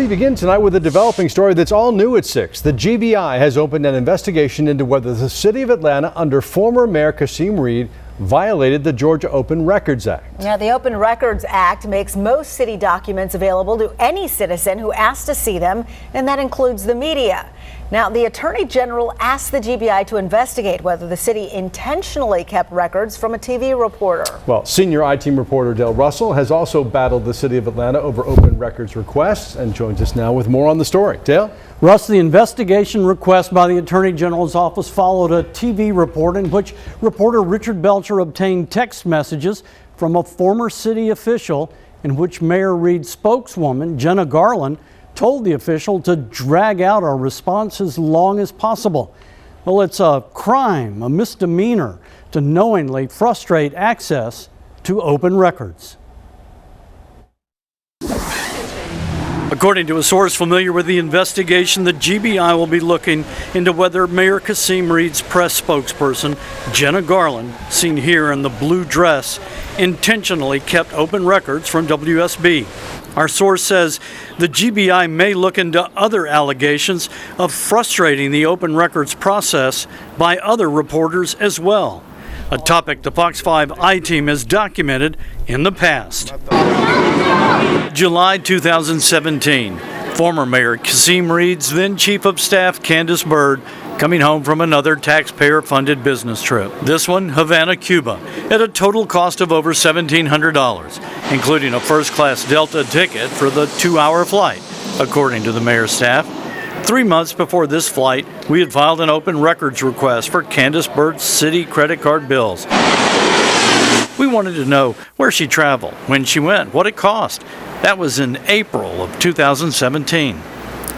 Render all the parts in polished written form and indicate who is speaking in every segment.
Speaker 1: We begin tonight with a developing story that's all new at 6. The GBI has opened an investigation into whether the city of Atlanta, under former Mayor Kasim Reed, violated the Georgia Open Records Act.
Speaker 2: Now, the Open Records Act makes most city documents available to any citizen who asks to see them, and that includes the media. Now, the Attorney General asked the GBI to investigate whether the city intentionally kept records from a TV reporter.
Speaker 1: Well, senior I-Team reporter Dale Russell has also battled the city of Atlanta over open records requests and joins us now with more on the story. Dale?
Speaker 3: Russ, the investigation request by the Attorney General's office followed a TV report in which reporter Richard Belcher obtained text messages from a former city official in which Mayor Reed's spokeswoman, Jenna Garland, told the official to drag out our response as long as possible. Well, it's a crime, a misdemeanor, to knowingly frustrate access to open records. According to a source familiar with the investigation, the GBI will be looking into whether Mayor Kasim Reed's press spokesperson, Jenna Garland, seen here in the blue dress, intentionally kept open records from WSB. Our source says the GBI may look into other allegations of frustrating the open records process by other reporters as well, a topic the Fox 5 I-Team has documented in the past. July 2017, former Mayor Kasim Reed's then Chief of Staff Candace Byrd coming home from another taxpayer-funded business trip. This one, Havana, Cuba, at a total cost of over $1,700, including a first-class Delta ticket for the 2-hour flight, according to the mayor's staff. 3 months before this flight, we had filed an open records request for Candace Byrd's city credit card bills. We wanted to know where she traveled, when she went, what it cost. That was in April of 2017.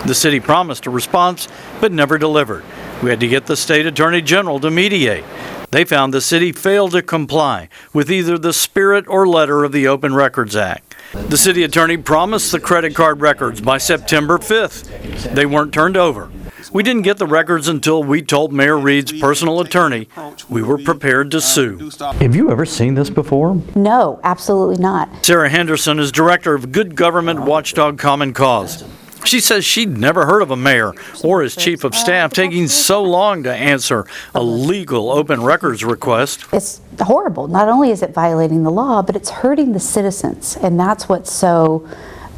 Speaker 3: The city promised a response, but never delivered. We had to get the state attorney general to mediate. They found the city failed to comply with either the spirit or letter of the Open Records Act. The city attorney promised the credit card records by September 5th. They weren't turned over. We didn't get the records until we told Mayor Reed's personal attorney we were prepared to sue.
Speaker 4: Have you ever seen this before?
Speaker 5: No, absolutely not.
Speaker 3: Sarah Henderson is director of Good Government Watchdog Common Cause. She says she'd never heard of a mayor or his chief of staff taking so long to answer a legal open records request.
Speaker 5: It's horrible. Not only is it violating the law, but it's hurting the citizens, and that's what's so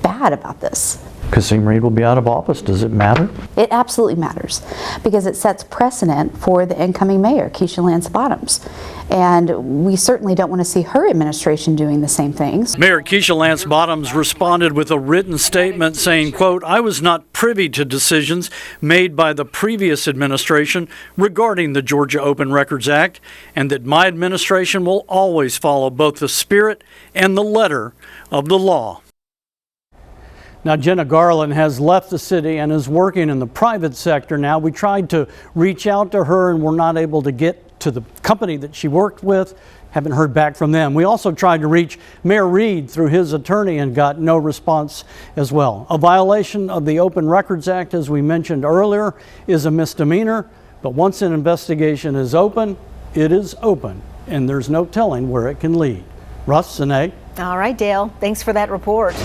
Speaker 5: bad about this.
Speaker 4: Kasim Reed will be out of office. Does it matter?
Speaker 5: It absolutely matters because it sets precedent for the incoming mayor, Keisha Lance Bottoms. And we certainly don't want to see her administration doing the same things.
Speaker 3: Mayor Keisha Lance Bottoms responded with a written statement saying, quote, "I was not privy to decisions made by the previous administration regarding the Georgia Open Records Act, and that my administration will always follow both the spirit and the letter of the law." Now, Jenna Garland has left the city and is working in the private sector now. We tried to reach out to her and were not able to get to the company that she worked with. Haven't heard back from them. We also tried to reach Mayor Reed through his attorney and got no response as well. A violation of the Open Records Act, as we mentioned earlier, is a misdemeanor. But once an investigation is open, it is open, and there's no telling where it can lead. Russ, Sinead.
Speaker 2: All right, Dale. Thanks for that report.